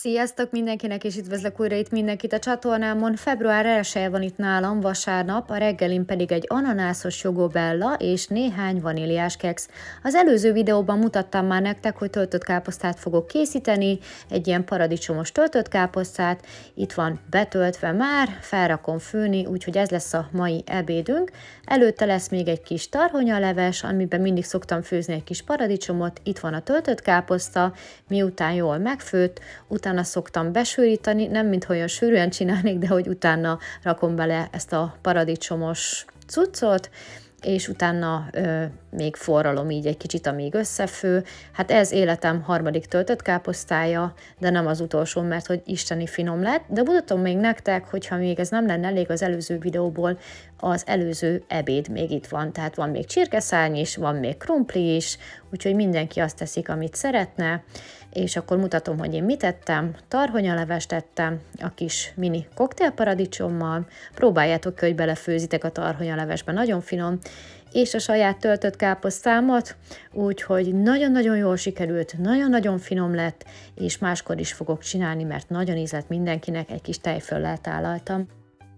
Sziasztok mindenkinek, és üdvözlök újra itt mindenkit a csatornámon. Február 1-e van itt nálam, vasárnap, a reggelin pedig egy ananászos jogobella és néhány vaníliás keksz. Az előző videóban mutattam már nektek, hogy töltött káposztát fogok készíteni, egy ilyen paradicsomos töltött káposztát. Itt van betöltve már, felrakom főni, úgyhogy ez lesz a mai ebédünk. Előtte lesz még egy kis tarhonyaleves, amiben mindig szoktam főzni egy kis paradicsomot. Itt van a töltött káposzta, miután jól megfőtt, utána szoktam besűrítani, nem mintha olyan sűrűen csinálnék, de hogy utána rakom bele ezt a paradicsomos cuccot, és utána még forralom így egy kicsit, amíg összefő. Hát ez életem harmadik töltött káposztája, de nem az utolsó, mert hogy isteni finom lett. De mutatom még nektek, hogyha még ez nem lenne elég az előző videóból, az előző ebéd még itt van. Tehát van még csirkeszárny is, van még krumpli is, úgyhogy mindenki azt teszik, amit szeretne. És akkor mutatom, hogy én mit tettem. Tarhonyalevest tettem a kis mini koktélparadicsommal. Próbáljátok ki, hogy belefőzitek a tarhonyalevesbe, nagyon finom. És a saját töltött káposztámat, úgyhogy nagyon-nagyon jól sikerült, nagyon-nagyon finom lett, és máskor is fogok csinálni, mert nagyon ízlett mindenkinek, egy kis tejföllel tálaltam.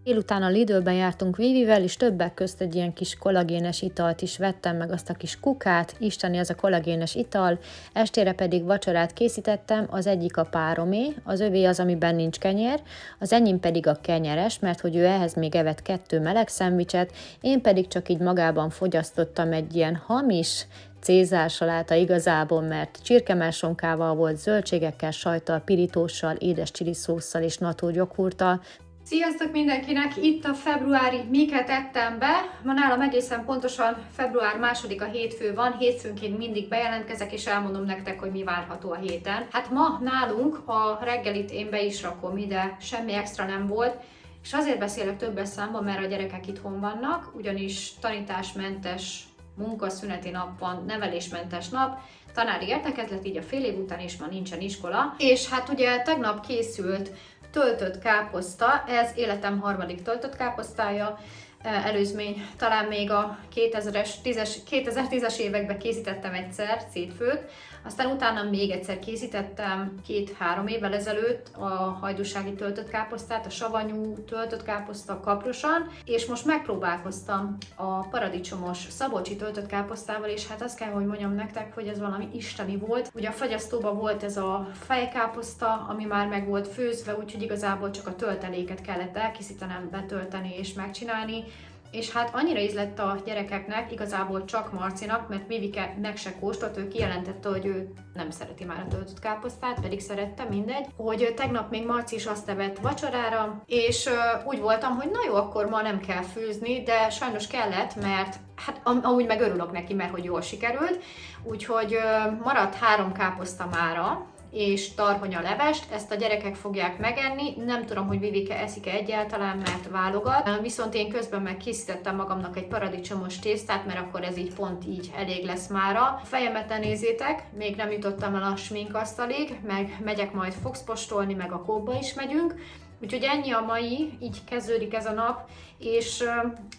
Délután a Lidlben jártunk Vivivel, és többek közt egy ilyen kis kollagénes italt is vettem, meg azt a kis kukát, isteni az a kollagénes ital, estére pedig vacsorát készítettem, az egyik a páromé, az övé az, amiben nincs kenyér, az enyém pedig a kenyeres, mert hogy ő ehhez még evett 2 meleg szendvicset, én pedig csak így magában fogyasztottam egy ilyen hamis cézár saláta igazából, mert csirkemelsonkával volt, zöldségekkel, sajttal, pirítóssal, édes csiliszósszal és natúr joghurttal. Sziasztok mindenkinek! Itt a februári miket ettem be. Ma nálam egészen pontosan február 2-a hétfő van. Hétfőnként mindig bejelentkezek, és elmondom nektek, hogy mi várható a héten. Hát ma nálunk a reggelit én be is rakom ide, semmi extra nem volt. És azért beszélek többes számban, mert a gyerekek itthon vannak, ugyanis tanításmentes munkaszüneti nap van, nevelésmentes nap, tanári értekezlet, így a fél év után is ma nincsen iskola. És hát ugye tegnap készült töltött káposzta, ez életem harmadik töltött káposztája, előzmény talán még a 2010-es években készítettem egyszer szétfőtt, aztán utána még egyszer készítettem 2-3 évvel ezelőtt a hajdúsági töltött káposztát, a savanyú töltött káposzta kaprosan, és most megpróbálkoztam a paradicsomos szabolcsi töltött káposztával, és hát azt kell, hogy mondjam nektek, hogy ez valami isteni volt. Ugye a fagyasztóban volt ez a fejkáposzta, ami már meg volt főzve, úgyhogy igazából csak a tölteléket kellett elkészítenem, betölteni és megcsinálni. És hát annyira ízlett a gyerekeknek, igazából csak Marcinak, mert Vivike meg se kóstolt, ő kijelentette, hogy ő nem szereti már a töltött káposztát, pedig szerette, mindegy. Hogy tegnap még Marci is azt evett vacsorára, és úgy voltam, hogy na jó, akkor ma nem kell főzni, de sajnos kellett, mert hát amúgy meg örülök neki, mert hogy jól sikerült. Úgyhogy maradt 3 káposzta mára, és tarhonyalevest, ezt a gyerekek fogják megenni, nem tudom, hogy Vivike eszik-e egyáltalán, mert válogat, viszont én közben meg készítettem magamnak egy paradicsomos tésztát, mert akkor ez így pont így elég lesz mára. A fejemet ne nézzétek, még nem jutottam el a sminkasztalig, meg megyek majd foxpostolni, meg a kóba is megyünk. Úgyhogy ennyi a mai, így kezdődik ez a nap, és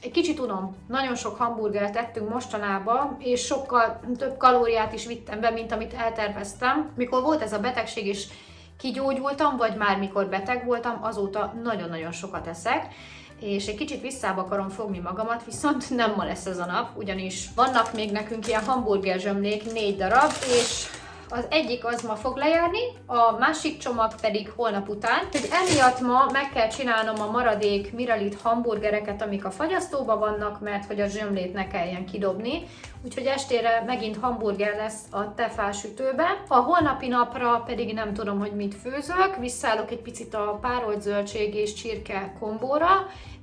egy kicsit unom. Nagyon sok hamburgert tettünk mostanában, és sokkal több kalóriát is vittem be, mint amit elterveztem. Mikor volt ez a betegség, és kigyógyultam, vagy már mikor beteg voltam, azóta nagyon-nagyon sokat eszek, és egy kicsit visszába akarom fogni magamat, viszont nem ma lesz ez a nap, ugyanis vannak még nekünk ilyen hamburger zsömlék, 4 darab, és az egyik az ma fog lejárni, a másik csomag pedig holnap után. Úgyhogy emiatt ma meg kell csinálnom a maradék Miralit hamburgereket, amik a fagyasztóban vannak, mert hogy a zsömlét ne kelljen kidobni. Úgyhogy estére megint hamburger lesz a tefásütőbe. A holnapi napra pedig nem tudom, hogy mit főzök. Visszállok egy picit a párolt zöldség és csirke kombóra.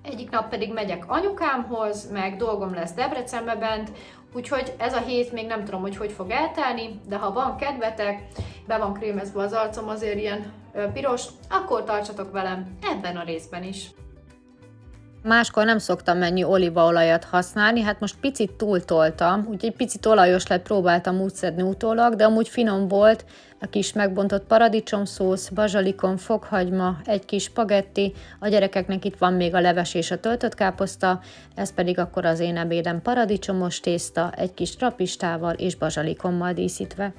Egyik nap pedig megyek anyukámhoz, meg dolgom lesz Debrecenbe bent, úgyhogy ez a hét még nem tudom, hogy fog eltelni, de ha van kedvetek, be van krémezve az arcom azért ilyen piros, akkor tartsatok velem ebben a részben is. Máskor nem szoktam ennyi olívaolajat használni, hát most picit túltoltam, úgyhogy picit olajos lett, próbáltam úgy szedni utólag, de amúgy finom volt, a kis megbontott paradicsomszósz, bazsalikon, fokhagyma, egy kis spagetti, a gyerekeknek itt van még a leves és a töltött káposzta, ez pedig akkor az én ebédem paradicsomos tészta, egy kis trapistával és bazsalikommal díszítve.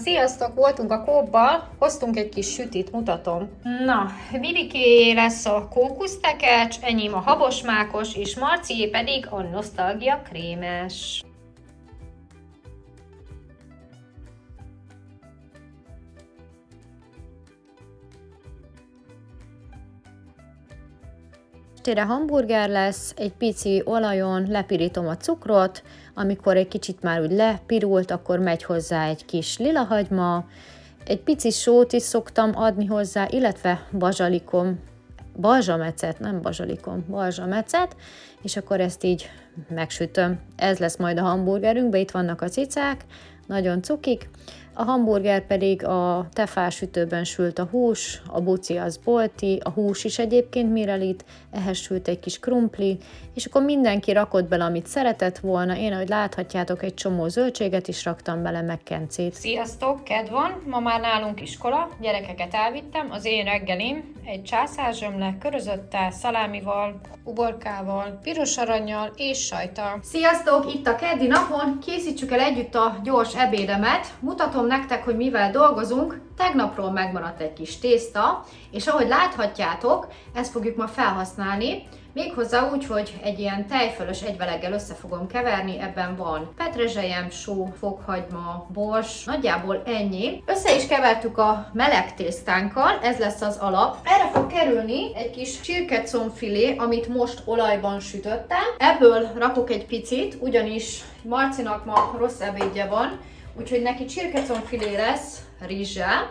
Sziasztok! Voltunk a Coop-bal, hoztunk egy kis sütit, mutatom. Na, Viviké lesz a kókusztekercs, enyém a habosmákos, és Marcié pedig a nosztalgia krémes. Estére hamburger lesz, egy pici olajon lepirítom a cukrot, amikor egy kicsit már úgy lepirult, akkor megy hozzá egy kis lilahagyma, egy pici sót is szoktam adni hozzá, illetve balzsamecet, és akkor ezt így megsütöm. Ez lesz majd a hamburgerünkbe, itt vannak a cicák, nagyon cukik. A hamburger pedig a tefálsütőben sült a hús, a buci az bolti, a hús is egyébként mirelit, ehhez sült egy kis krumpli, és akkor mindenki rakott bele, amit szeretett volna. Én, ahogy láthatjátok, egy csomó zöldséget is raktam bele, meg kencét. Sziasztok, kedv van! Ma már nálunk iskola, gyerekeket elvittem, az én reggelim egy császárzsömle körözöttel, szalámival, uborkával, piros arannyal és sajttal. Sziasztok! Itt a keddi napon készítsük el együtt a gyors ebédemet. Mutatom nektek, hogy mivel dolgozunk. Tegnapról megmaradt egy kis tészta, és ahogy láthatjátok, ezt fogjuk ma felhasználni. Méghozzá úgy, hogy egy ilyen tejfölös egyveleggel össze fogom keverni, ebben van petrezselyem, só, fokhagyma, bors, nagyjából ennyi. Össze is kevertük a meleg tésztánkkal, ez lesz az alap. Erre fog kerülni egy kis csirkecombfilé, amit most olajban sütöttem. Ebből rakok egy picit, ugyanis Marcinak ma rossz ebédje van, úgyhogy neki csirkecombfilé lesz rizssel.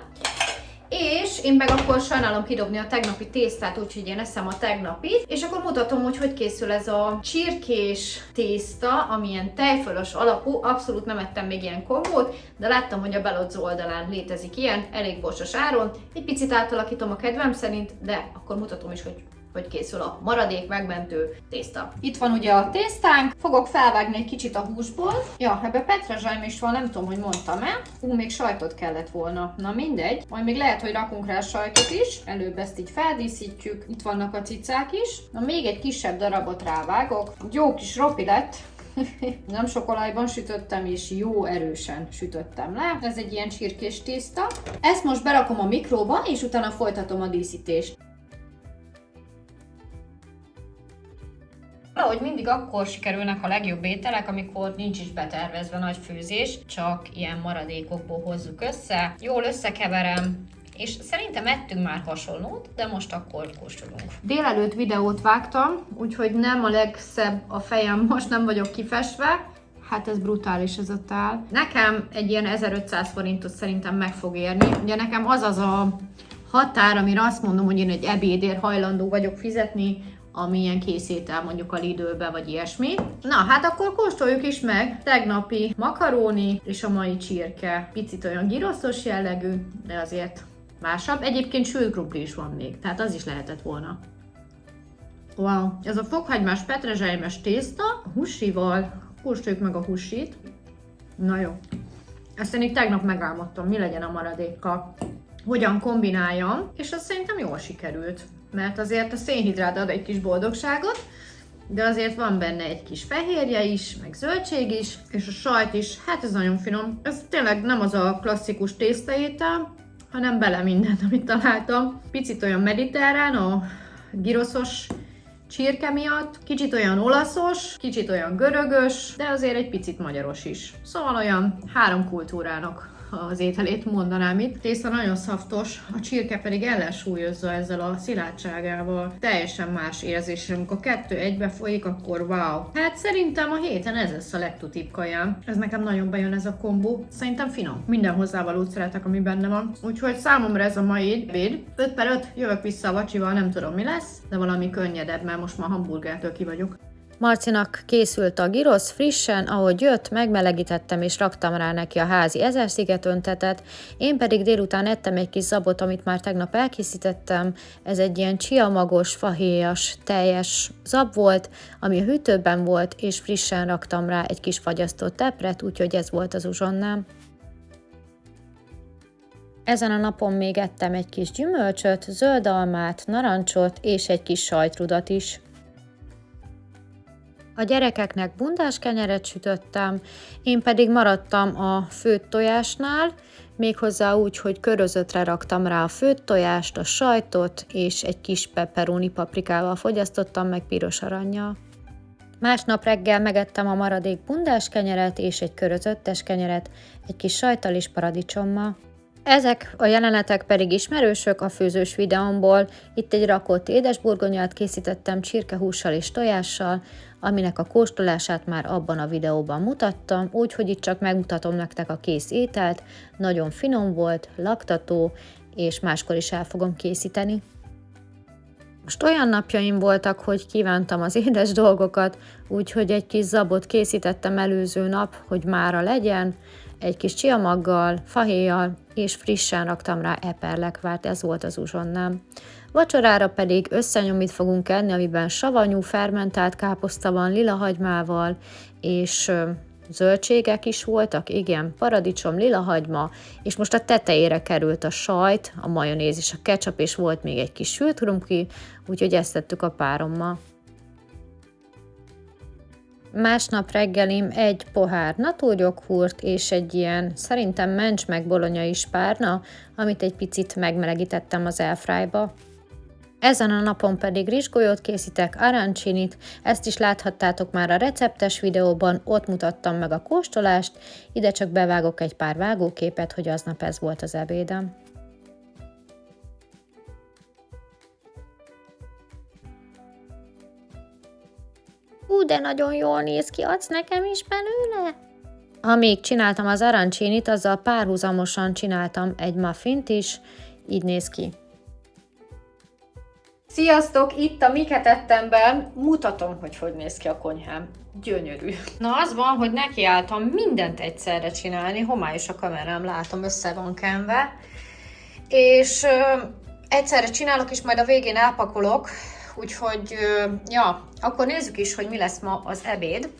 És én meg akkor sajnálom kidobni a tegnapi tésztát, úgyhogy én eszem a tegnapit. És akkor mutatom, hogy készül ez a csirkés tészta, ami ilyen tejfölös alapú. Abszolút nem ettem még ilyen kombót, de láttam, hogy a Belozzo oldalán létezik ilyen, elég borsos áron. Egy picit átalakítom a kedvem szerint, de akkor mutatom is, hogy készül a maradék megmentő tészta. Itt van ugye a tésztánk, fogok felvágni egy kicsit a húsból. Ja, ebbe petrezselyem is van, nem tudom, hogy mondtam-e. Még sajtot kellett volna. Na mindegy, majd még lehet, hogy rakunk rá sajtot is. Előbb ezt így feldíszítjük. Itt vannak a cicák is. Na még egy kisebb darabot rávágok. Jó kis ropi lett. Nem sok olajban sütöttem, és jó erősen sütöttem le. Ez egy ilyen csirkés tészta. Ezt most berakom a mikróba, és utána folytatom a díszítést. Valahogy mindig akkor sikerülnek a legjobb ételek, amikor nincs is betervezve nagy főzés, csak ilyen maradékokból hozzuk össze. Jól összekeverem, és szerintem ettünk már hasonlót, de most akkor kóstolunk. Délelőtt videót vágtam, úgyhogy nem a legszebb a fejem, most nem vagyok kifestve. Hát ez brutális ez a tál. Nekem egy ilyen 1500 forintot szerintem meg fog érni. Ugye nekem az a határ, amire azt mondom, hogy én egy ebédért hajlandó vagyok fizetni, ami ilyen készétel mondjuk a Lidlbe, vagy ilyesmi. Na, hát akkor kóstoljuk is meg. Tegnapi makaróni és a mai csirke. Picit olyan giroszos jellegű, de azért másabb. Egyébként sült krumpli is van még, tehát az is lehetett volna. Wow, ez a fokhagymás petrezselymes tészta a húsival. Kóstoljuk meg a húsit. Na jó. Ezt én így tegnap megálmodtam, mi legyen a maradékkal. Hogyan kombináljam, és az szerintem jól sikerült. Mert azért a szénhidrát ad egy kis boldogságot, de azért van benne egy kis fehérje is, meg zöldség is, és a sajt is, hát ez nagyon finom. Ez tényleg nem az a klasszikus tésztaétel, hanem bele mindent, amit találtam. Picit olyan mediterrán, a giroszos csirke miatt, kicsit olyan olaszos, kicsit olyan görögös, de azért egy picit magyaros is. Szóval olyan 3 kultúrának az ételét mondanám itt. Tészta nagyon szaftos, a csirke pedig ellensúlyozza ezzel a szilárdságával. Teljesen más érzés, amikor a 2 egybe folyik, akkor wow. Hát szerintem a héten ez lesz a legtutibb kajám. Ez nekem nagyon bejön ez a kombó. Szerintem finom. Minden hozzávalót szeretek, ami benne van. Úgyhogy számomra ez a mai ebéd. 5/5, jövök vissza a vacsival, nem tudom mi lesz, de valami könnyedebb, mert most már hamburgertől ki vagyok. Marcinak készült a gyrosz frissen, ahogy jött, megmelegítettem és raktam rá neki a házi 1000 sziget öntetet, én pedig délután ettem egy kis zabot, amit már tegnap elkészítettem. Ez egy ilyen csiamagos, fahéjas, teljes zab volt, ami a hűtőben volt, és frissen raktam rá egy kis fagyasztott tepret, úgyhogy ez volt az uzsonnám. Ezen a napon még ettem egy kis gyümölcsöt, zöld almát, narancsot és egy kis sajtrudat is. A gyerekeknek bundás kenyeret sütöttem, én pedig maradtam a főtt tojásnál, méghozzá úgy, hogy körözötre raktam rá a főtt tojást, a sajtot, és egy kis pepperoni paprikával fogyasztottam meg piros arannyal. Másnap reggel megettem a maradék bundás kenyeret és egy körözöttes kenyeret, egy kis sajttal és paradicsommal. Ezek a jelenetek pedig ismerősök a főzős videómból. Itt egy rakott édesburgonyát készítettem csirkehússal és tojással, aminek a kóstolását már abban a videóban mutattam, úgyhogy itt csak megmutatom nektek a kész ételt. Nagyon finom volt, laktató, és máskor is el fogom készíteni. Most olyan napjaim voltak, hogy kívántam az édes dolgokat, úgyhogy egy kis zabot készítettem előző nap, hogy mára legyen, egy kis csiamaggal, fahéjjal, és frissen raktam rá eperlekvárt, ez volt az uzsonnám. Vacsorára pedig összenyomit fogunk enni, amiben savanyú, fermentált káposzta van lilahagymával, és zöldségek is voltak, igen, paradicsom, lilahagyma, és most a tetejére került a sajt, a majonéz és a ketchup, és volt még egy kis sült krumpli, úgyhogy ezt tettük a párommal. Másnap reggelim egy pohár natúrjoghurt és egy ilyen, szerintem mencs meg bolonyai spárna, amit egy picit megmelegítettem az airfryba. Ezen a napon pedig rizsgolyót készítek, arancsinit, ezt is láthattátok már a receptes videóban, ott mutattam meg a kóstolást, ide csak bevágok egy pár vágóképet, hogy aznap ez volt az ebédem. De nagyon jól néz ki, adsz nekem is belőle? Amíg csináltam az arancsinit, azzal párhuzamosan csináltam egy muffint is, így néz ki. Sziasztok! Itt a miket ettem be, mutatom, hogy néz ki a konyhám. Gyönyörű. Na az van, hogy nekiálltam mindent egyszerre csinálni, homályos a kamerám, látom, össze van kenve. És egyszerre csinálok, és majd a végén elpakolok, úgyhogy ja, akkor nézzük is, hogy mi lesz ma az ebéd.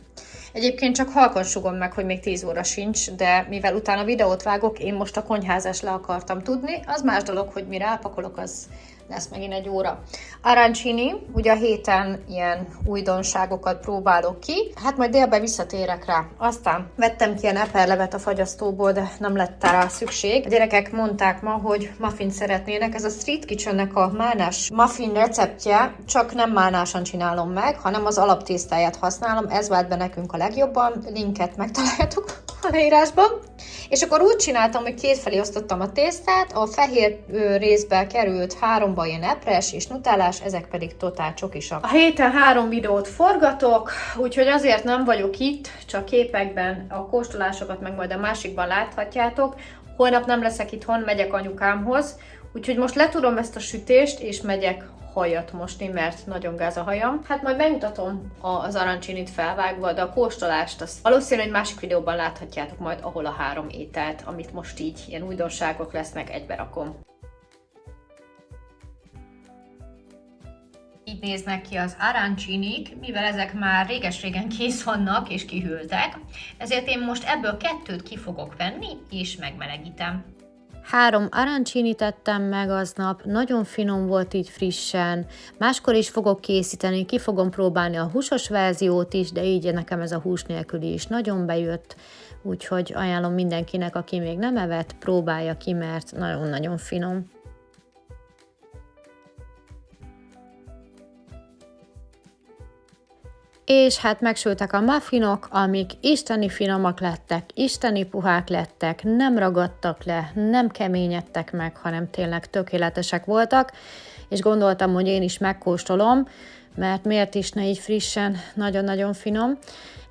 Egyébként csak halkan sugom meg, hogy még 10 óra sincs, de mivel utána videót vágok, én most a konyházást le akartam tudni. Az más dolog, hogy mire elpakolok, az lesz megint egy óra. Arancini, ugye a héten ilyen újdonságokat próbálok ki, hát majd délben visszatérek rá. Aztán vettem ki ilyen eperlevet a fagyasztóból, de nem lett rá szükség. A gyerekek mondták ma, hogy muffin szeretnének. Ez a Street Kitchennek a málnás muffin receptje, csak nem málnásan csinálom meg, hanem az alaptésztáját használom. Ez vált be nekünk a legjobban. Linket megtaláljátok a leírásban. És akkor úgy csináltam, hogy kétfelé osztottam a tésztát, a fehér részbe került 3 ilyen epres és nutellás, ezek pedig totál csokisak. A héten 3 videót forgatok, úgyhogy azért nem vagyok itt, csak képekben a kóstolásokat meg majd a másikban láthatjátok. Holnap nem leszek itthon, megyek anyukámhoz, úgyhogy most letudom ezt a sütést, és megyek hajat mosni, mert nagyon gáz a hajam. Hát majd megmutatom az arancsinit felvágva, de a kóstolást azt valószínűleg egy másik videóban láthatjátok majd, ahol a 3 ételt, amit most így ilyen újdonságok lesznek, egybe rakom. Így néznek ki az arancinik, mivel ezek már réges-régen kész vannak és kihűltek, ezért én most ebből 2-t ki fogok venni és megmelegítem. 3 arancsinit ettem meg aznap, nagyon finom volt így frissen, máskor is fogok készíteni, ki fogom próbálni a húsos verziót is, de így nekem ez a hús nélküli is nagyon bejött, úgyhogy ajánlom mindenkinek, aki még nem evett, próbálja ki, mert nagyon-nagyon finom. És hát megsültek a muffinok, amik isteni finomak lettek, isteni puhák lettek, nem ragadtak le, nem keményedtek meg, hanem tényleg tökéletesek voltak, és gondoltam, hogy én is megkóstolom, mert miért is ne így frissen, nagyon-nagyon finom.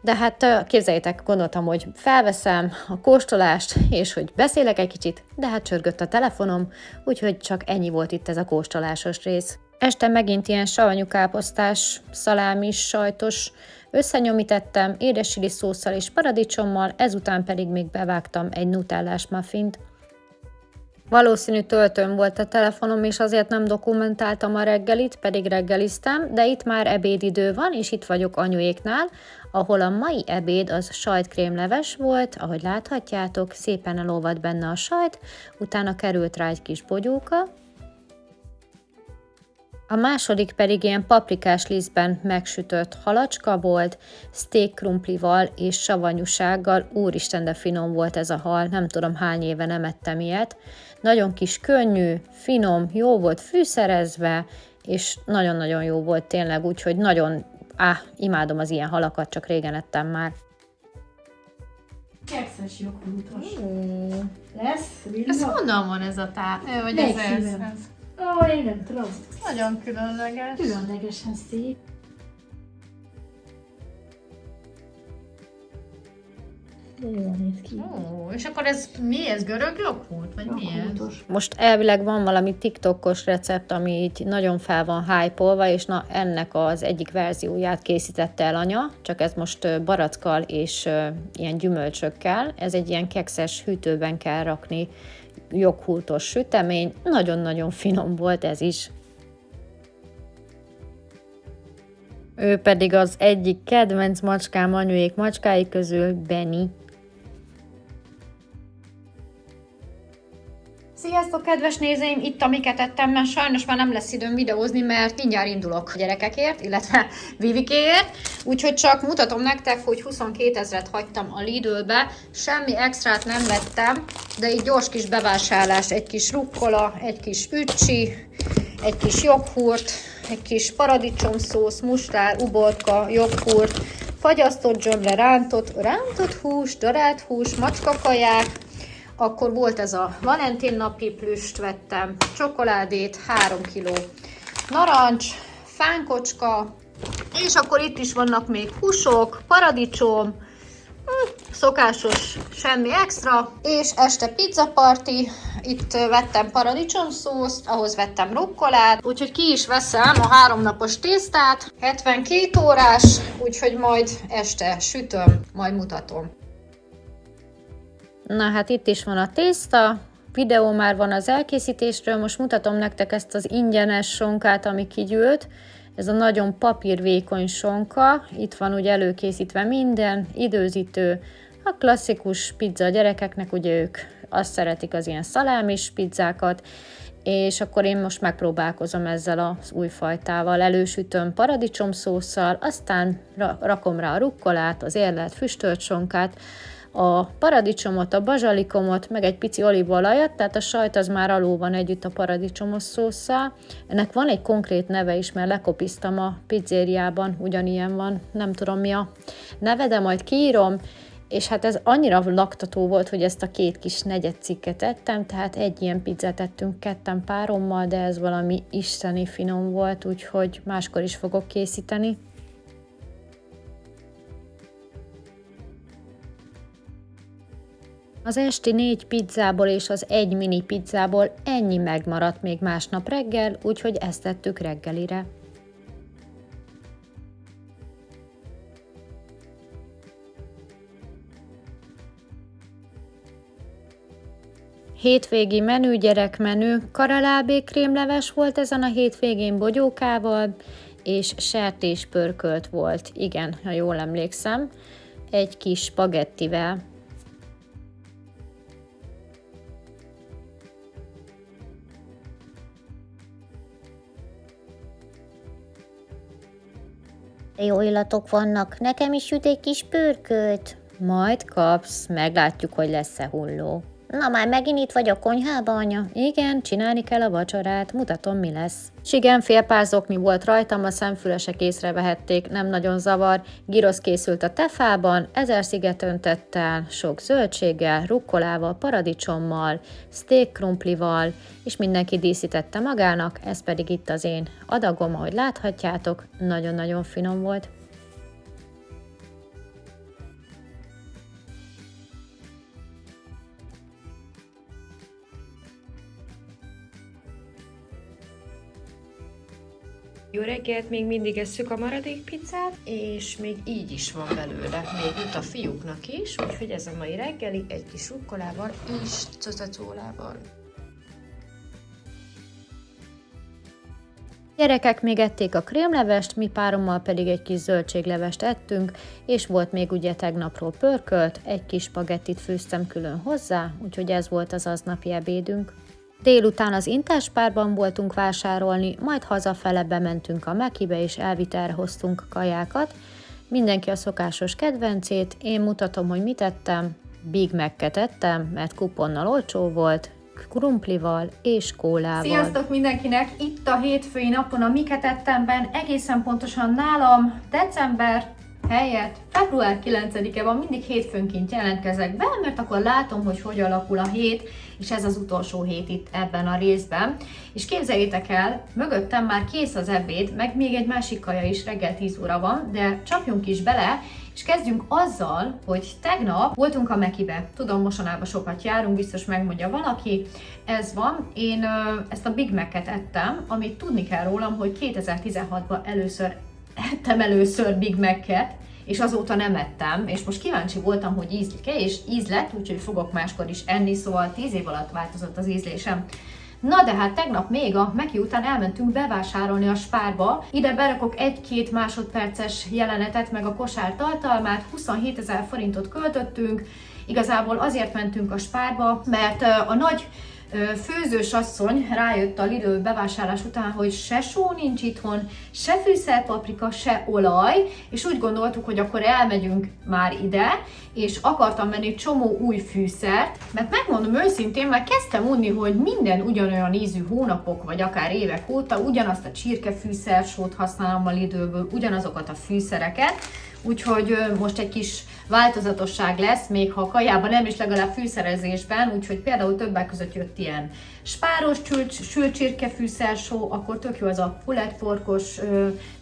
De hát képzeljétek, gondoltam, hogy felveszem a kóstolást, és hogy beszélek egy kicsit, de hát csörgött a telefonom, úgyhogy csak ennyi volt itt ez a kóstolásos rész. Este megint ilyen savanyú káposztás, szalámis, sajtos összenyomítettem, édes chili szósszal és paradicsommal, ezután pedig még bevágtam egy nutellás muffint. Valószínű töltőm volt a telefonom, és azért nem dokumentáltam a reggelit, pedig reggeliztem, de itt már ebédidő van, és itt vagyok anyuéknál, ahol a mai ebéd az sajtkrémleves volt, ahogy láthatjátok, szépen elolvadt benne a sajt, utána került rá egy kis bogyóka, A második pedig ilyen paprikás lisztben megsütött halacska volt, steak krumplival és savanyúsággal. Úristen, de finom volt ez a hal, nem tudom hány éve nem ettem ilyet. Nagyon kis könnyű, finom, jó volt fűszerezve, és nagyon-nagyon jó volt tényleg, úgyhogy nagyon, imádom az ilyen halakat, csak régen ettem már. Kekszes joghurtos. Lesz? Ez honnan van ez a vagy Melyik ez? szívem? Ó, én nem tudom. Nagyon különleges. Különlegesen szép. De jól néz ki. Ó, és akkor ez mi? Ez görög joghurt? Vagy mi ez? Joghurtos. Most elvileg van valami TikTokos recept, ami így nagyon fel van hype-olva, és na ennek az egyik verzióját készítette el anya, csak ez most barackkal és ilyen gyümölcsökkel. Ez egy ilyen kekszes hűtőben kell rakni joghurtos sütemény. Nagyon-nagyon finom volt ez is. Ő pedig az egyik kedvenc macskám anyuék macskái közül, Benny. Sziasztok, kedves nézőim! Itt amiket ettem, mert sajnos már nem lesz időm videózni, mert mindjárt indulok a gyerekekért, illetve Vivikéért. Úgyhogy csak mutatom nektek, hogy 22 000-et hagytam a Lidlbe. Semmi extrát nem vettem, de így gyors kis bevásárlás, egy kis rukkola, egy kis ücsi, egy kis joghurt, egy kis paradicsomszósz, mustár, uborka, joghurt, fagyasztott zsömle, rántott hús, darált hús, macskakaják. Akkor volt ez a Valentin napi plüst vettem, csokoládét, 3 kg narancs, fánkocska, és akkor itt is vannak még húsok, paradicsom, szokásos, semmi extra, és este pizza party, itt vettem paradicsomszószt, ahhoz vettem rukkolát, úgyhogy ki is veszem a 3 napos tésztát, 72 órás, úgyhogy majd este sütöm, majd mutatom. Na hát itt is van a tészta, videó már van az elkészítésről, most mutatom nektek ezt az ingyenes sonkát, ami kigyűlt. Ez a nagyon papírvékony sonka, itt van ugye előkészítve minden, időzítő, a klasszikus pizza a gyerekeknek, ugye ők azt szeretik az ilyen szalámis pizzákat, és akkor én most megpróbálkozom ezzel az új fajtával, elősütöm paradicsomszósszal, aztán rakom rá a rukkolát, az érlelt füstölt sonkát, a paradicsomot, a bazsalikomot, meg egy pici olívaolajat, tehát a sajt az már alul van együtt a paradicsomos szósszal. Ennek van egy konkrét neve is, mert lekopiztam a pizzériában, ugyanilyen van, nem tudom mi a neve, de majd kiírom, és hát ez annyira laktató volt, hogy ezt a 2 kis negyedcikket ettem, tehát egy ilyen pizzát ettünk ketten párommal, de ez valami isteni finom volt, úgyhogy máskor is fogok készíteni. Az esti 4 pizzából és az 1 mini pizzából ennyi megmaradt még másnap reggel, úgyhogy ezt tettük reggelire. Hétvégi menü, gyerekmenü, karalábé krémleves volt ezen a hétvégén bogyókával, és sertéspörkölt volt, igen, ha jól emlékszem, egy kis spagettivel. Jó illatok vannak, nekem is jut egy kis pörkölt. Majd kapsz, meglátjuk, hogy lesz-e hulló. Na már megint itt vagy a konyhában, anya? Igen, csinálni kell a vacsorát, mutatom mi lesz. S igen, fél pár zokni volt rajtam, a szemfülesek észrevehették, nem nagyon zavar. Gyrosz készült a tefában, 1000 szigetöntettel, sok zöldséggel, rukkolával, paradicsommal, steak krumplival, és mindenki díszítette magának, ez pedig itt az én adagom, ahogy láthatjátok, nagyon-nagyon finom volt. Jó reggelt, még mindig esszük a maradék pizzát, és még így is van belőle. Még jut a fiúknak is, úgyhogy ez a mai reggeli egy kis rukkolával és cacacólával. Gyerekek még ették a krémlevest, mi párommal pedig egy kis zöldséglevest ettünk, és volt még ugye tegnapról pörkölt, egy kis spagettit főztem külön hozzá, úgyhogy ez volt az aznapi ebédünk. Délután az Interspárban voltunk vásárolni, majd hazafele bementünk a Mekibe és elvitelre hoztunk kajákat. Mindenki a szokásos kedvencét, én mutatom, hogy mit ettem. Big Mac-et ettem, mert kuponnal olcsó volt, krumplival és kólával. Sziasztok mindenkinek! Itt a hétfői napon a Miket ettemben, egészen pontosan nálam december helyett február 9-e van, mindig hétfőnként jelentkezek be, mert akkor látom, hogy alakul a hét, és ez az utolsó hét itt ebben a részben. És képzeljétek el, mögöttem már kész az ebéd, meg még egy másik kaja is, reggel 10 óra van, de csapjunk is bele, és kezdjünk azzal, hogy tegnap voltunk a Mekibe. Tudom, mostanában sokat járunk, biztos megmondja valaki. Ez van, én ezt a Big Mac-et ettem, amit tudni kell rólam, hogy 2016-ban ettem először Big Mac-et, és azóta nem ettem, és most kíváncsi voltam, hogy ízlik-e, és íz lett, úgyhogy fogok máskor is enni, szóval 10 év alatt változott az ízlésem. Na de hát tegnap még a Meki után elmentünk bevásárolni a Spárba. Ide berakok 1-2 másodperces jelenetet, meg a kosár tartalmát, 27 000 forintot költöttünk. Igazából azért mentünk a Spárba, mert a nagy főzős asszony rájött a Lidl bevásárlás után, hogy se só nincs itthon, se fűszerpaprika, se olaj, és úgy gondoltuk, hogy akkor elmegyünk már ide, és akartam venni csomó új fűszert, mert megmondom őszintén, már kezdtem unni, hogy minden ugyanolyan ízű hónapok, vagy akár évek óta, ugyanazt a csirkefűszersót használom a Lidlből, ugyanazokat a fűszereket, úgyhogy most egy kis változatosság lesz, még ha a kajában nem is, legalább fűszerezésben, úgyhogy például többek között jött ilyen spáros sült csirkefűszersó, akkor tök jó az a pulled-porkos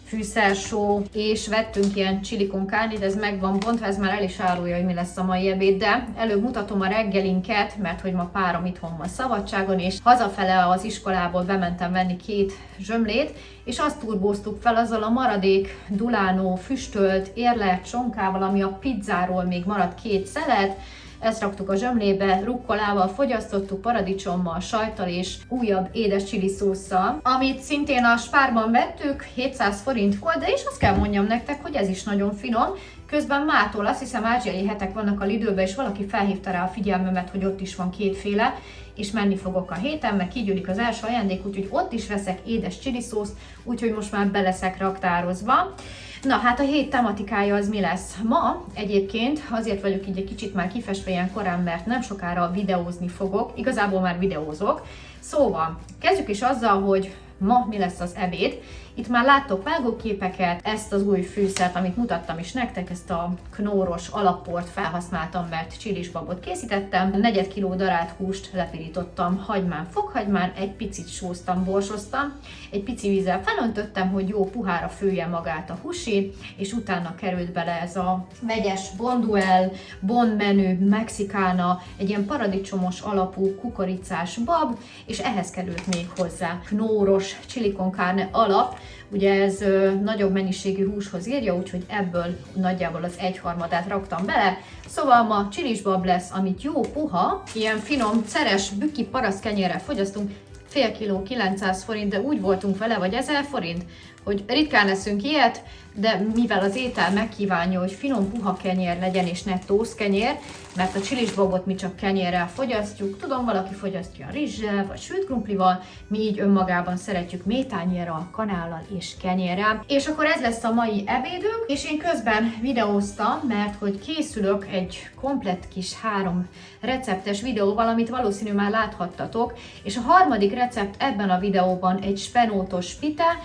fűszersó, és vettünk ilyen chili con carne, de ez meg van bontva, ez már el is árulja, hogy mi lesz a mai ebéd, de előbb mutatom a reggelinket, mert hogy ma párom itthon van szabadságon, és hazafele az iskolából bementem venni 2 zsömlét, és azt turbóztuk fel azzal a maradék dulánó, füstölt, érlelt sonkával, ami a pizzáról még maradt 2 szelet. Ezt raktuk a zsömlébe, rukkolával fogyasztottuk, paradicsommal, sajttal és újabb édes chili szósszal, amit szintén a Spárban vettük, 700 forint volt, de és azt kell mondjam nektek, hogy ez is nagyon finom. Közben mától azt hiszem ázsiai hetek vannak a Lidlben, és valaki felhívta rá a figyelmemet, hogy ott is van 2 féle, és menni fogok a héten, meg kigyűlik az első ajándék, úgyhogy ott is veszek édes chili szószt, úgyhogy most már be leszek raktározva. Na hát a hét tematikája az mi lesz? Ma egyébként azért vagyok így egy kicsit már kifestve ilyen korán, mert nem sokára videózni fogok, igazából már videózok. Szóval kezdjük is azzal, hogy ma mi lesz az ebéd. Itt már láttok vágóképeket, ezt az új fűszert, amit mutattam is nektek, ezt a knóros alapport felhasználtam, mert csilisbabot készítettem. 4 kg darált húst lepirítottam hagymán, fokhagymán, egy picit sóztam, borsoztam, egy pici vízzel felöntöttem, hogy jó puhára fője magát a húsi, és utána került bele ez a vegyes bonduel, bon menü, mexicana, egy ilyen paradicsomos alapú kukoricás bab, és ehhez került még hozzá knóros chili con carne alap. Ugye ez nagyobb mennyiségű húshoz írja, úgyhogy ebből nagyjából az 1/3 raktam bele. Szóval ma csilisbab lesz, amit jó puha, ilyen finom, ceres, bükki parasztkenyérrel fogyasztunk, fél kiló 900 forint, de úgy voltunk vele, vagy 1000 forint, hogy ritkán leszünk ilyet, de mivel az étel megkívánja, hogy finom puha kenyér legyen és ne toast kenyér, mert a csilisbabot mi csak kenyérrel fogyasztjuk, tudom, valaki fogyasztja rizssel vagy sült krumplival, mi így önmagában szeretjük métányérral, kanállal és kenyérrel. És akkor ez lesz a mai ebédünk, és én közben videóztam, mert hogy készülök egy komplett kis 3 receptes videóval, amit valószínű már láthattatok, és a harmadik recept ebben a videóban egy spenótos pite,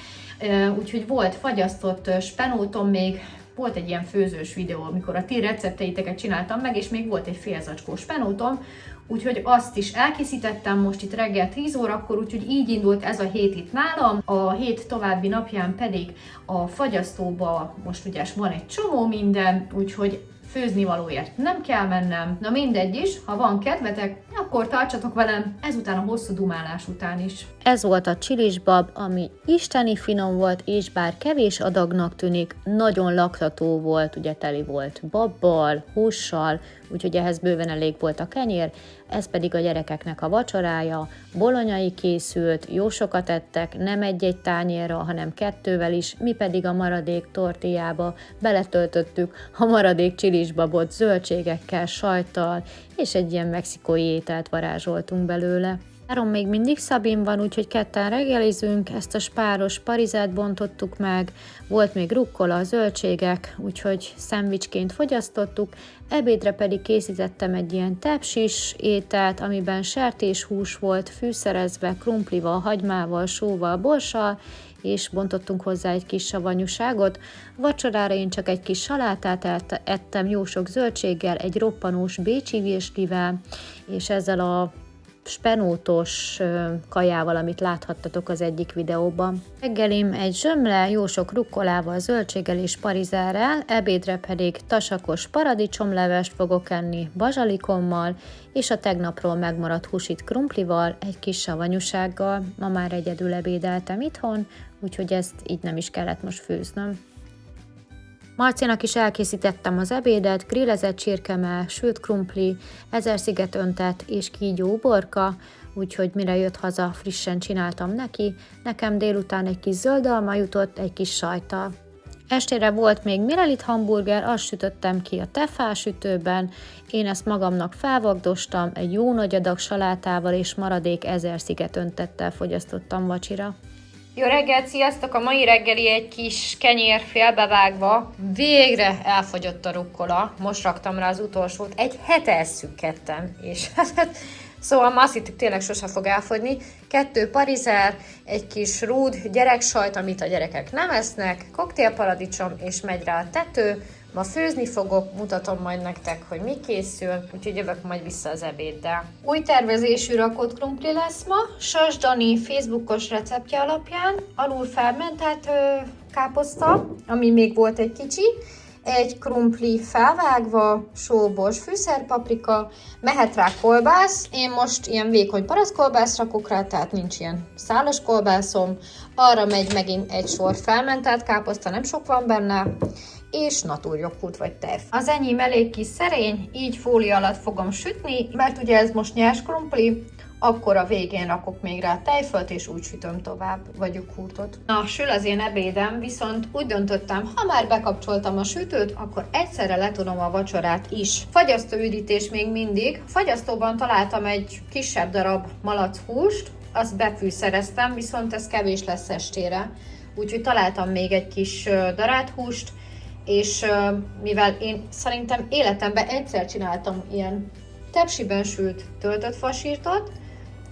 úgyhogy volt fagyasztott spenótom, még volt egy ilyen főzős videó, amikor a ti recepteiteket csináltam meg, és még volt egy fél zacskó spenótom, úgyhogy azt is elkészítettem most itt reggel 10 órakor, úgyhogy így indult ez a hét itt nálam. A hét további napján pedig a fagyasztóba most ugye van egy csomó minden, úgyhogy főznivalóért nem kell mennem. Na mindegy is, ha van kedvetek, akkor tartsatok velem ezután a hosszú dumálás után is. Ez volt a csilisbab, ami isteni finom volt, és bár kevés adagnak tűnik, nagyon laktató volt, ugye teli volt babbal, hússal, úgyhogy ehhez bőven elég volt a kenyér, ez pedig a gyerekeknek a vacsorája, bolonyai készült, jó sokat ettek, nem egy-egy tányérra, hanem 2-vel is, mi pedig a maradék tortillába beletöltöttük a maradék csilisbabot zöldségekkel, sajttal, és egy ilyen mexikói ételt varázsoltunk belőle. Áron még mindig Szabin van, úgyhogy ketten reggelizünk, ezt a spáros parizát bontottuk meg, volt még rukkola, zöldségek, úgyhogy szendvicsként fogyasztottuk, ebédre pedig készítettem egy ilyen tepsis ételt, amiben sertéshús volt fűszerezve, krumplival, hagymával, sóval, borssal, és bontottunk hozzá egy kis savanyúságot. Vacsorára én csak egy kis salátát ettem jó sok zöldséggel, egy roppanós bécsi virslivel, és ezzel a spenótos kajával, amit láthattatok az egyik videóban. Reggelim egy zsömle, jó sok rukkolával, zöldséggel és parizerrel, ebédre pedig tasakos paradicsomlevest fogok enni bazsalikommal, és a tegnapról megmaradt húsit krumplival, egy kis savanyúsággal. Ma már egyedül ebédeltem itthon, úgyhogy ezt így nem is kellett most főznöm. Marcinak is elkészítettem az ebédet, grillezett csirkemell, sült krumpli, 1000 sziget öntet és kígyó uborka, úgyhogy mire jött haza, frissen csináltam neki, nekem délután egy kis zöldalma jutott, egy kis sajttal. Estére volt még Mirelit hamburger, azt sütöttem ki a tefál sütőben, én ezt magamnak felvagdostam, egy jó nagy adag salátával és maradék 1000 sziget öntettel fogyasztottam vacsira. Jó reggelt, sziasztok! A mai reggeli egy kis kenyér félbevágva. Végre elfogyott a rukkola. Most raktam rá az utolsót. Egy hete szükkedtem. És szóval ma azt hittük, tényleg sose fog elfogyni. 2 parizer, egy kis rúd gyereksajt, amit a gyerekek nem esznek, koktélparadicsom, és megy rá a tető. Ma főzni fogok, mutatom majd nektek, hogy mi készül, úgyhogy jövök majd vissza az ebéddel. Új tervezésű rakott krumpli lesz ma, Sas Dani Facebookos receptje alapján, alul fermentált káposzta, ami még volt egy kicsi, egy krumpli felvágva, sóbors, fűszerpaprika, mehet rá kolbász, én most ilyen vékony parasztkolbászt rakok rá, tehát nincs ilyen szálas kolbászom, arra megy megint egy sor fermentált káposzta, nem sok van benne, és naturjoghurt vagy tej. Az enyém elég kis szerény, így fólia alatt fogom sütni, mert ugye ez most nyers krumpli, akkor a végén rakok még rá tejfölt, és úgy sütöm tovább, vagy joghurtot. Na, sül az én ebédem, viszont úgy döntöttem, ha már bekapcsoltam a sütőt, akkor egyszerre letonom a vacsorát is. Fagyasztóürítés még mindig. Fagyasztóban találtam egy kisebb darab malac-húst, azt befűszereztem, viszont ez kevés lesz estére. Úgyhogy találtam még egy kis darált húst, és mivel én szerintem életemben egyszer csináltam ilyen tepsiben sült töltött fasírtot,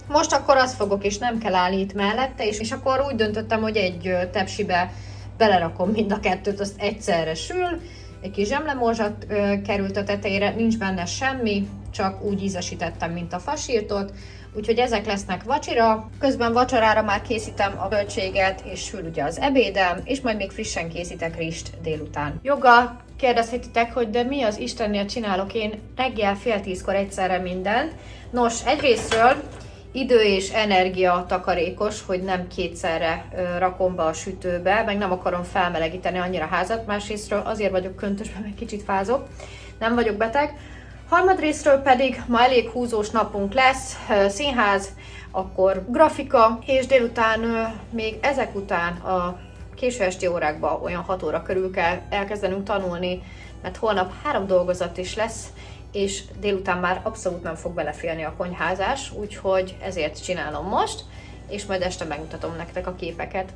most akkor azt fogok, és nem kell állni itt mellette, és akkor úgy döntöttem, hogy egy tepsibe belerakom mind a kettőt, azt egyszerre sül, egy kis zsemlemorzsat került a tetejére, nincs benne semmi, csak úgy ízesítettem, mint a fasírtot, úgyhogy ezek lesznek vacsira. Közben vacsorára már készítem a zöldséget, és sül ugye az ebédem, és majd még frissen készítek rist délután. Joggal kérdezhetitek, hogy de mi az Istennél csinálok én reggel 9:30-kor egyszerre mindent. Nos, egyrésztről idő és energia takarékos, hogy nem kétszerre rakom be a sütőbe, meg nem akarom felmelegíteni annyira házat, másrésztről azért vagyok köntösben, meg kicsit fázok, nem vagyok beteg. Harmadrésztről pedig ma elég húzós napunk lesz, színház, akkor grafika, és délután még ezek után a késő esti órákban olyan 6 óra körül kell elkezdenünk tanulni, mert holnap 3 dolgozat is lesz, és délután már abszolút nem fog beleférni a konyházás, úgyhogy ezért csinálom most, és majd este megmutatom nektek a képeket.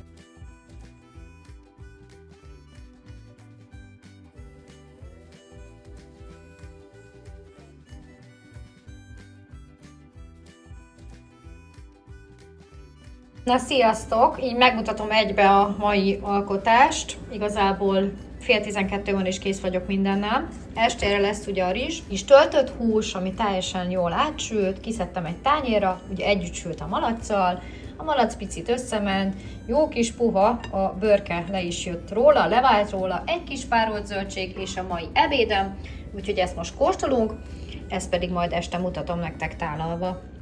Na sziasztok! Így megmutatom egybe a mai alkotást. Igazából 11:30 van és kész vagyok mindennel. Estére lesz ugye a rizs, és töltött hús, ami teljesen jól átsült, kiszedtem egy tányérra, ugye együtt sült a malaccal, a malac picit összement, jó kis puha, a bőrke le is jött róla, levált róla, egy kis párolt zöldség és a mai ebédem, úgyhogy ezt most kóstolunk, ezt pedig majd este mutatom nektek tálalva.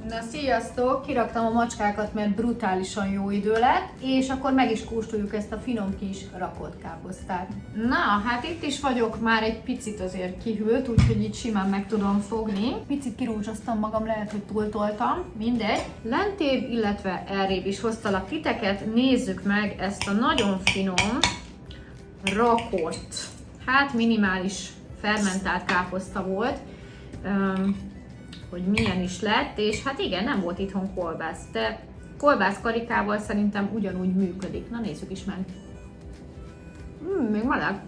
Na sziasztok! Kiraktam a macskákat, mert brutálisan jó idő lett, és akkor meg is kóstoljuk ezt a finom kis rakott káposztát. Na, hát itt is vagyok, már egy picit azért kihűlt, úgyhogy itt simán meg tudom fogni. Picit kirúzsoztam magam, lehet, hogy túltoltam, mindegy. Lentébb, illetve elrébb is hoztalak titeket, nézzük meg ezt a nagyon finom rakott, hát minimális fermentált káposzta volt. Hogy milyen is lett, és hát igen, nem volt itthon kolbász, de kolbász karikával szerintem ugyanúgy működik. Na nézzük is meg. Még meleg.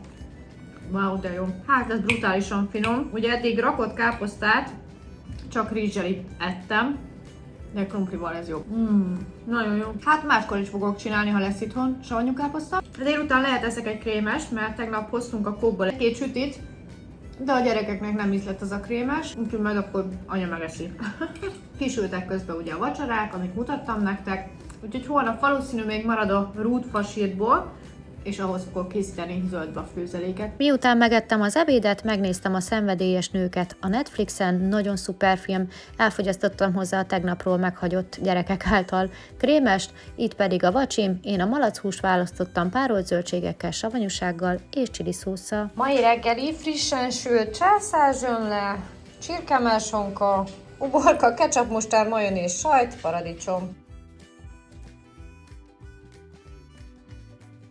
Wow, de jó. Hát ez brutálisan finom. Ugye eddig rakott káposztát csak rizssel ettem, de krumplival ez jó. Nagyon jó. Hát máskor is fogok csinálni, ha lesz itthon savanyú káposzta. Délután lehet eszek egy krémest, mert tegnap hoztunk a kókból egy-két sütit, de a gyerekeknek nem ízlett az a krémes, úgyhogy majd akkor anya megeszi. Kisültek közben ugye a vacsorák, amit mutattam nektek, úgyhogy holnap valószínű még marad a rútfasírtból, és ahhoz fogok készíteni zöldbe főzeléket. Miután megettem az ebédet, megnéztem a Szenvedélyes nőket a Netflixen, nagyon szuper film, elfogyasztottam hozzá a tegnapról meghagyott gyerekek által krémest, itt pedig a vacsim, én a malachúst választottam párolt zöldségekkel, savanyúsággal és csiliszósszal. Mai reggeli frissen sült császárzsönle, csirkemelssonka, uborka, ketchup, mustár, majonéz, sajt, paradicsom.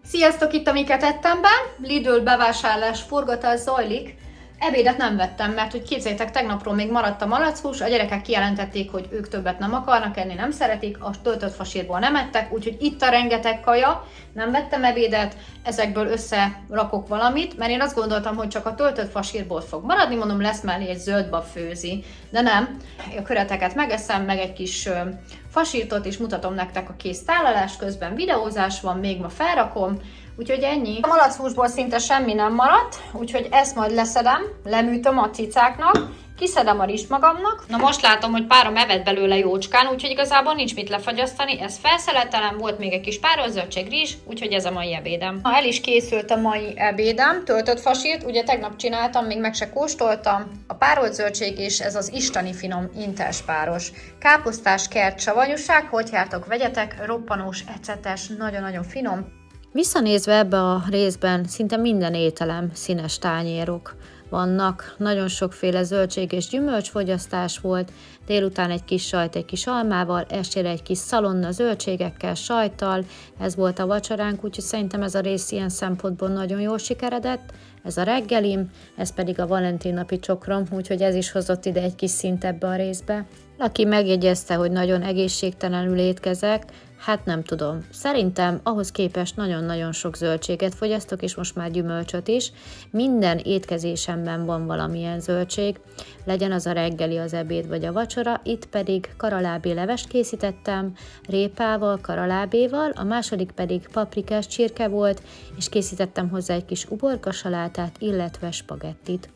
Sziasztok, itt a miket ettem be, Lidl bevásárlás forgatás zajlik. Ebédet nem vettem, mert hogy képzeljétek, tegnapról még maradt a malachús, a gyerekek kijelentették, hogy ők többet nem akarnak enni, nem szeretik, a töltött fasírból nem ettek, úgyhogy itt a rengeteg kaja, nem vettem ebédet, ezekből összerakok valamit, mert én azt gondoltam, hogy csak a töltött fasírból fog maradni, mondom, lesz mellé egy zöldbab főzi, de nem, a köreteket megeszem, meg egy kis fasírtot, és mutatom nektek a kész tálalás, közben videózás van, még ma felrakom, úgyhogy ennyi. A malachúsból szinte semmi nem maradt, úgyhogy ezt majd leszedem, leműtöm a cicáknak, kiszedem a rizst magamnak. Na most látom, hogy párom evett belőle jócskán, úgyhogy igazából nincs mit lefagyasztani, ezt felszeletelem, volt még egy kis párolt zöldség rizs, úgyhogy ez a mai ebédem. El is készült a mai ebédem, töltött fasírt, ugye tegnap csináltam, még meg se kóstoltam. A párolt zöldség és ez az isteni finom inters-páros. Káposztás kert savanyúság, hogy jártok, vegyetek, roppanós, ecetes, nagyon-nagyon finom. Visszanézve ebbe a részben szinte minden ételem színes tányérok vannak, nagyon sokféle zöldség és gyümölcsfogyasztás volt, délután egy kis sajt egy kis almával, estére egy kis szalonna zöldségekkel, sajttal, ez volt a vacsoránk, úgyhogy szerintem ez a rész ilyen szempontból nagyon jól sikeredett, ez a reggelim, ez pedig a Valentin napi csokrom, úgyhogy ez is hozott ide egy kis szint ebbe a részbe. Aki megjegyezte, hogy nagyon egészségtelenül étkezek, hát nem tudom. Szerintem ahhoz képest nagyon-nagyon sok zöldséget fogyasztok, és most már gyümölcsöt is. Minden étkezésemben van valamilyen zöldség, legyen az a reggeli, az ebéd vagy a vacsora, itt pedig karalábé levest készítettem, répával, karalábéval, a második pedig paprikás csirke volt, és készítettem hozzá egy kis uborkasalátát, illetve spagettit.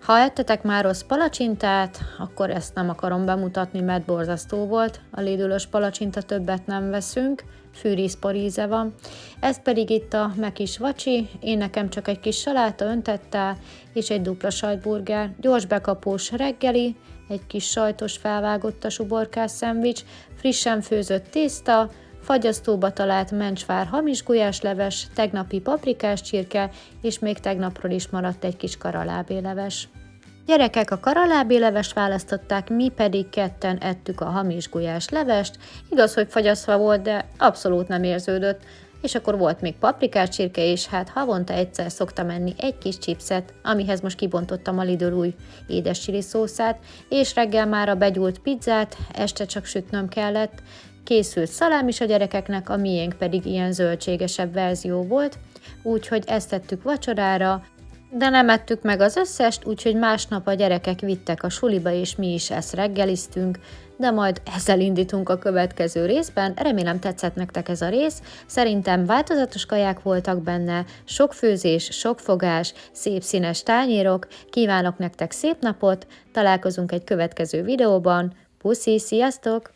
Ha ettetek már rossz palacsintát, akkor ezt nem akarom bemutatni, mert borzasztó volt. A Lidl-ös palacsinta, többet nem veszünk, fűrízpor íze van. Ez pedig itt a mekis vacsi, én nekem csak egy kis saláta öntettel, és egy dupla sajtburger, gyors bekapós reggeli, egy kis sajtos felvágottas uborkás szendvics, frissen főzött tészta, fagyasztóba talált mencsvár hamis gulyásleves, tegnapi paprikás csirke, és még tegnapról is maradt egy kis karalábéleves. Gyerekek a karalábélevest választották, mi pedig ketten ettük a hamis gulyás levest, igaz, hogy fagyasztva volt, de abszolút nem érződött, és akkor volt még paprikás csirke, és hát havonta egyszer szoktam enni egy kis chipset, amihez most kibontottam a Lidl új édes chili szószát, és reggel már a begyúlt pizzát, este csak sütnöm kellett, készült szalám is a gyerekeknek, a miénk pedig ilyen zöldségesebb verzió volt, úgyhogy ezt tettük vacsorára, de nem ettük meg az összest, úgyhogy másnap a gyerekek vittek a suliba, és mi is ezt reggeliztünk, de majd ezzel indítunk a következő részben. Remélem tetszett nektek ez a rész, szerintem változatos kaják voltak benne, sok főzés, sok fogás, szép színes tányérok, kívánok nektek szép napot, találkozunk egy következő videóban, puszi, sziasztok!